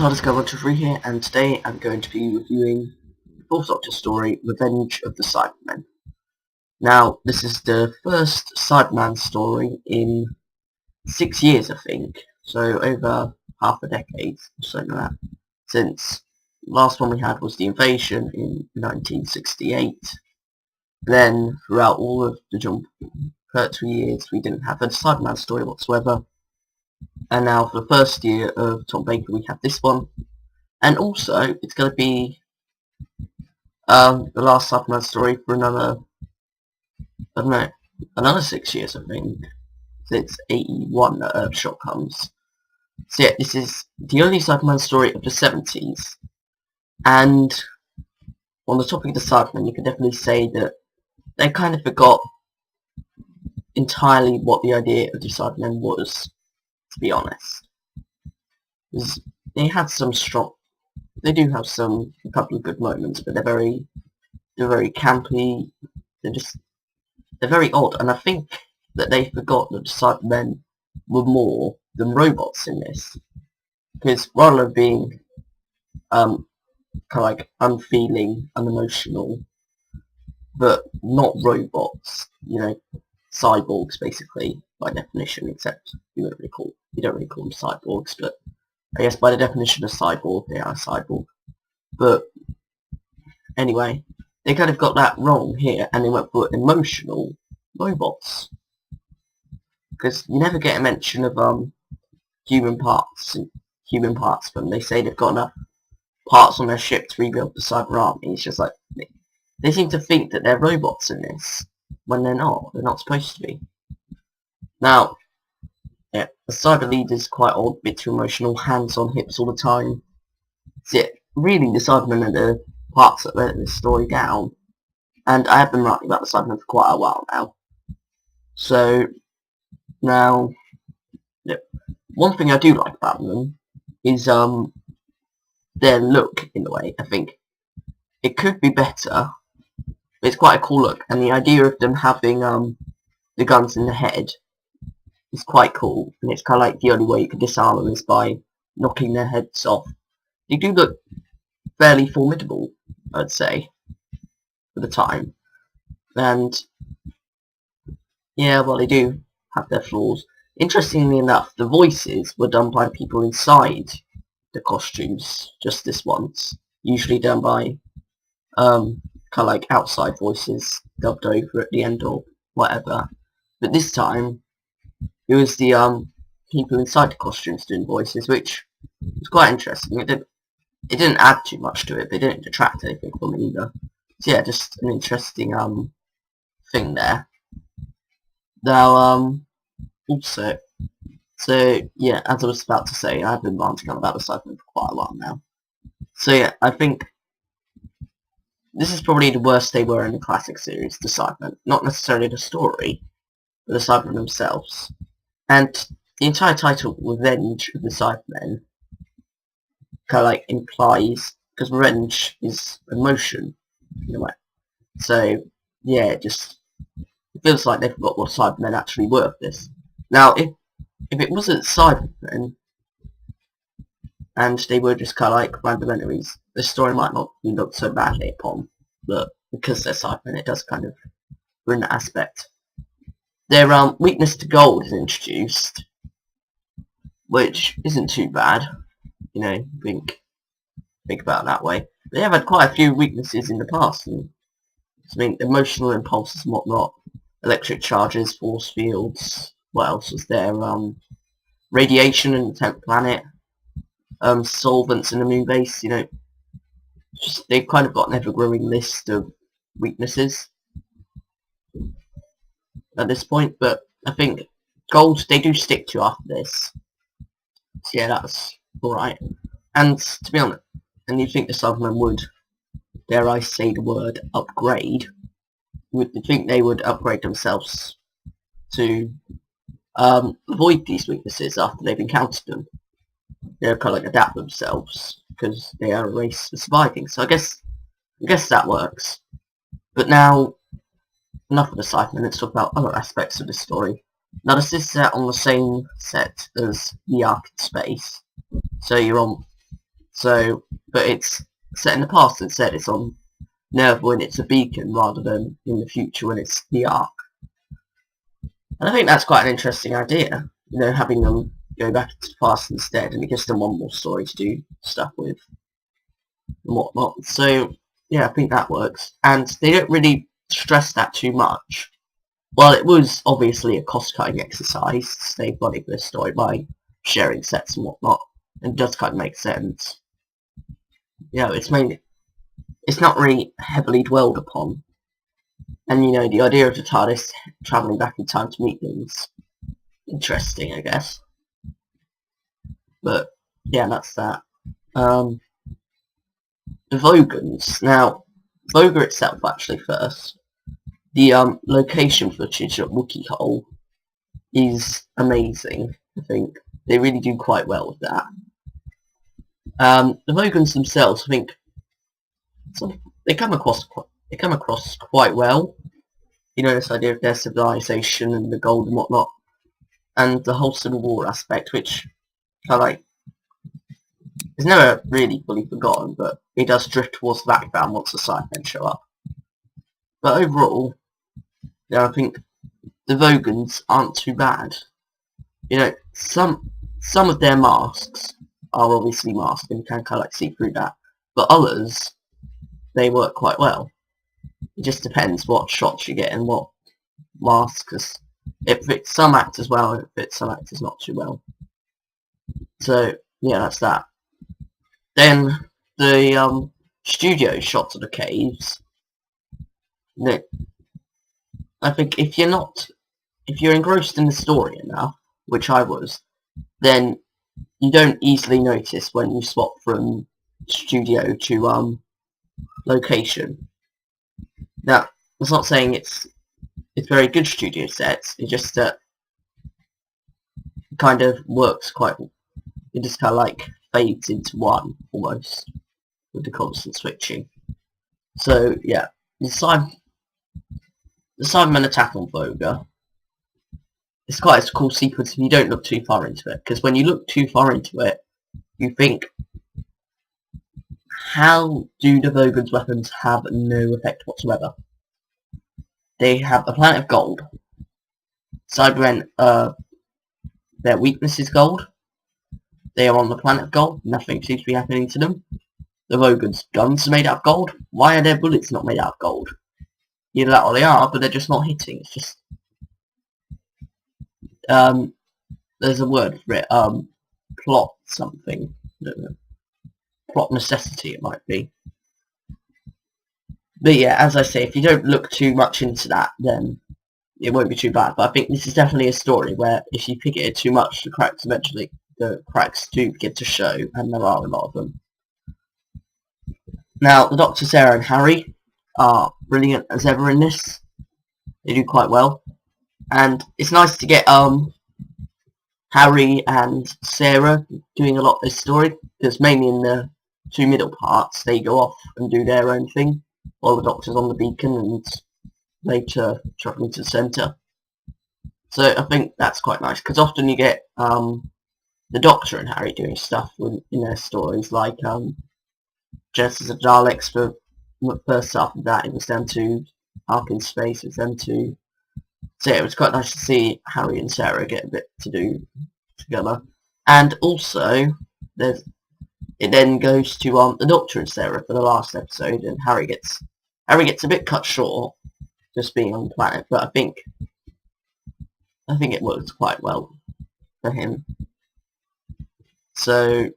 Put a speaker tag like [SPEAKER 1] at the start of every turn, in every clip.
[SPEAKER 1] TARDIS123 here, and today I'm going to be reviewing the Fourth Doctor story, Revenge of the Cybermen. Now, this is the first Cyberman story in 6 years, I think, so over half a decade, or something like that, since the last one we had was the invasion in 1968. Then, throughout all of the jump 2 years, we didn't have a Cyberman story whatsoever. And now for the first year of Tom Baker we have this one. And also it's going to be the last Cyberman story for another, I don't know, another 6 years I think. It's 81 that Earthshock comes. So yeah, this is the only Cyberman story of the 70s. And on the topic of the Cybermen, you can definitely say that they kind of forgot entirely what the idea of the Cybermen was, to be honest. They had some strong, they do have a couple of good moments, but they're very campy. They're very odd, and I think that they forgot that the Cybermen were more than robots in this, because rather than being kind of like unfeeling, unemotional, but not robots, you know, cyborgs basically by definition, except you don't really call them cyborgs, but I guess by the definition of cyborg, they are a cyborg. But anyway, they kind of got that wrong here, and they went for emotional robots, because you never get a mention of human parts from. They say they've got enough parts on their ship to rebuild the cyber army. It's just like they seem to think that they're robots in this when they're not. They're not supposed to be. Now, yeah, the cyber leader is quite odd, bit too emotional, hands on hips all the time. So yeah, really the Cybermen are the parts that let this story down. And I have been writing about the Cybermen for quite a while now. So, now, yeah, one thing I do like about them is their look, in a way. I think it could be better. It's quite a cool look, and the idea of them having the guns in the head is quite cool, and it's kind of like the only way you can disarm them is by knocking their heads off. They do look fairly formidable, I'd say, for the time. And yeah, well, they do have their flaws. Interestingly enough, the voices were done by people inside the costumes, just this once. Usually done by kind of like outside voices dubbed over at the end or whatever. But this time, it was the people inside the costumes doing voices, which was quite interesting. It didn't add too much to it, but it didn't detract anything from it either. So yeah, just an interesting thing there. Now also, so yeah, as I was about to say, I've been ranting on about the Cybermen for quite a while now. So yeah, I think this is probably the worst they were in the classic series, the Cybermen. Not necessarily the story, but the Cybermen themselves. And the entire title, Revenge of the Cybermen, kind of like implies, because revenge is emotion, in a way. So, yeah, it feels like they forgot what Cybermen actually were for this. Now, if it wasn't Cybermen, and they were just kind of like random enemies, the story might not be looked so badly upon, but because they're Cybermen, it does kind of ruin that aspect. Their weakness to gold is introduced, which isn't too bad, you know, think about it that way. They have had quite a few weaknesses in the past, and I mean, emotional impulses and whatnot, electric charges, force fields, what else was there, radiation in the 10th planet, solvents in the moon base, you know, just, they've kind of got an ever-growing list of weaknesses at this point, but I think gold they do stick to after this. So yeah, that's alright. And to be honest, and you'd think the Cybermen would, dare I say the word, upgrade. You'd think they would upgrade themselves to avoid these weaknesses after they've encountered them. They'll kind of like adapt themselves, because they are a race for surviving. So I guess that works. But now, enough of the Cybermen, let's talk about other aspects of the story. Now this is set on the same set as the Ark in Space. So you're on So, but it's set in the past instead. It's on Nerva when it's a beacon rather than in the future when it's the Ark. And I think that's quite an interesting idea, you know, having them go back into the past instead, and it gives them one more story to do stuff with and whatnot. So, yeah, I think that works. And they don't really stress that too much. Well, it was obviously a cost-cutting exercise to save money for this story by sharing sets and whatnot, and it does kind of make sense. You know, it's not really heavily dwelled upon. And, you know, the idea of the TARDIS travelling back in time to meet things, interesting, I guess. But, yeah, that's that. The Vogons. Now, Voga itself, actually, first. The location footage at Wookiee Hole is amazing, I think. They really do quite well with that. The Vogons themselves, I think, they come across quite well. You know, this idea of their civilization and the gold and whatnot, and the whole Civil War aspect, which I like, is never really fully forgotten, but it does drift towards the background once the Cybermen show up. But overall, yeah, I think the Vogons aren't too bad. You know, some of their masks are obviously masked, and you can kind of like see through that, but others, they work quite well. It just depends what shots you get and what masks, because it fits some actors well and it fits some actors not too well. So, yeah, that's that. Then, the studio shots of the caves, I think if you're engrossed in the story enough, which I was, then you don't easily notice when you swap from studio to location. Now, that's not saying it's very good studio sets. It just kind of works quite. It just kind of like fades into one almost with the constant switching. So yeah, the Cybermen attack on Voga. It's quite a cool sequence if you don't look too far into it, because when you look too far into it, you think, how do the Vogan's weapons have no effect whatsoever? They have a planet of gold. Cybermen, their weakness is gold. They are on the planet of gold. Nothing seems to be happening to them. The Vogan's guns are made out of gold. Why are their bullets not made out of gold? Either that or they are, but they're just not hitting. It's just... there's a word for it. Plot something. I don't know. Plot necessity, it might be. But yeah, as I say, if you don't look too much into that, then it won't be too bad. But I think this is definitely a story where if you pick it too much, the cracks do begin to show, and there are a lot of them. Now, the Doctor, Sarah, and Harry are brilliant as ever in this. They do quite well. And it's nice to get Harry and Sarah doing a lot of this story, because mainly in the two middle parts, they go off and do their own thing, while the Doctor's on the beacon and later travelling to the centre. So I think that's quite nice, because often you get the Doctor and Harry doing stuff in their stories, like Genesis of Daleks for the first half of that. It was them two, Ark in Space, it was them two. So yeah, it was quite nice to see Harry and Sarah get a bit to do together. And also, it then goes to the Doctor and Sarah for the last episode, and Harry gets a bit cut short, just being on the planet. But I think it works quite well for him. So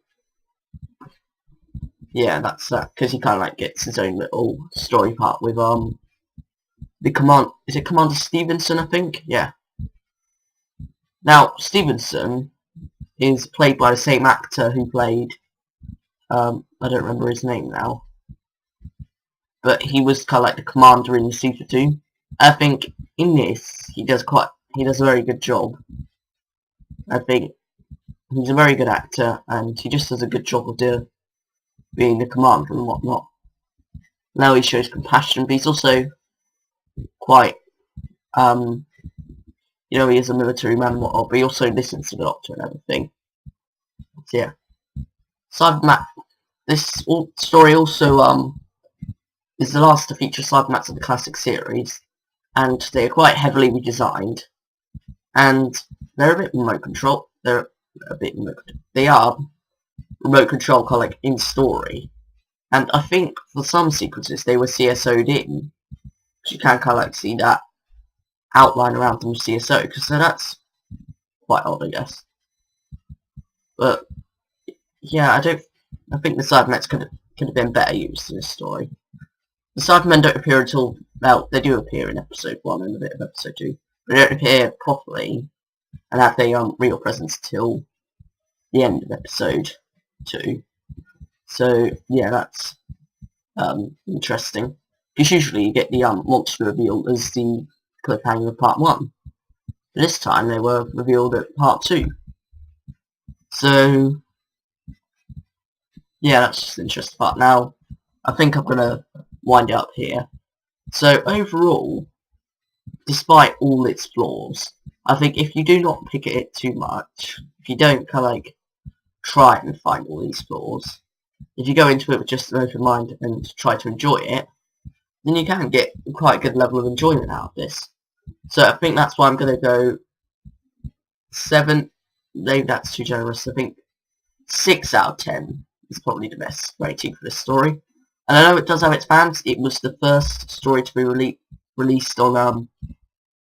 [SPEAKER 1] yeah, that's that, because he kind of like gets his own little story part with is it Commander Stevenson, I think? Yeah. Now, Stevenson is played by the same actor who played, I don't remember his name now, but he was kind of like the commander in the Super 2. I think in this, he does a very good job. I think he's a very good actor, and he just does a good job of being the commander and whatnot. Now he shows compassion, but he's also quite, you know, he is a military man and whatnot, but he also listens to the Doctor and everything. So yeah. this story also is the last to feature Cybermen of the classic series, and they are quite heavily redesigned, and they're a bit remote control. They are remote control kind of like in story, and I think for some sequences they were CSO'd in. You can kind of like see that outline around them CSO, because so that's quite odd, I guess. But yeah, I think the Cybermen could have been better used in this story. The Cybermen don't appear until, well, they do appear in episode 1 and a bit of episode 2. They don't appear properly and have their real presence till the end of episode 2. So yeah, that's interesting. Because usually you get the monster revealed as the cliffhanger of part 1. But this time they were revealed at part 2. So yeah, that's just an interesting part. Now, I think I'm going to wind it up here. So overall, despite all its flaws, I think if you do not pick at it too much, if you don't kind of like try and find all these flaws, if you go into it with just an open mind and try to enjoy it, then you can get quite a good level of enjoyment out of this. So I think that's why I'm going to go 7. Maybe that's too generous. I think 6 out of 10 is probably the best rating for this story. And I know it does have its fans. It was the first story to be released on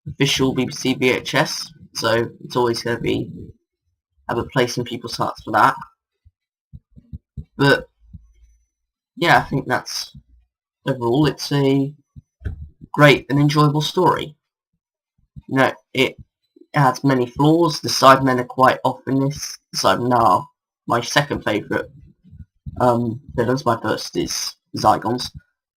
[SPEAKER 1] official BBC VHS, so it's always going to have a place in people's hearts for that. But yeah, I think that's overall it's a great and enjoyable story. You know, it has many flaws. The Cybermen are quite off in this. The Cybermen are my second favourite villains. My first is Zygons,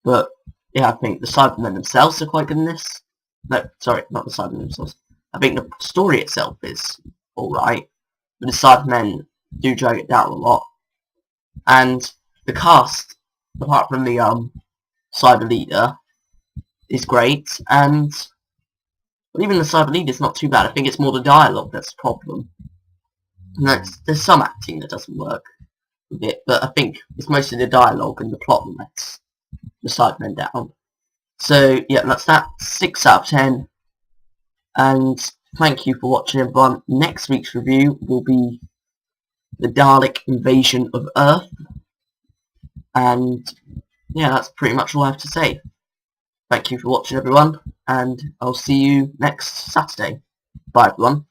[SPEAKER 1] but yeah, I think the Cybermen themselves are quite good in this. No, sorry, not the Cybermen themselves. I think the story itself is alright, but the Cybermen do drag it down a lot. And the cast, apart from the Cyber Leader, is great, and even the Cyber Leader is not too bad. I think it's more the dialogue that's the problem. And there's some acting that doesn't work a bit, but I think it's mostly the dialogue and the plot that lets the Cybermen down. So yeah, that's that. 6 out of 10. And thank you for watching, everyone. Next week's review will be the Dalek invasion of Earth. And yeah, that's pretty much all I have to say. Thank you for watching, everyone, and I'll see you next Saturday. Bye, everyone.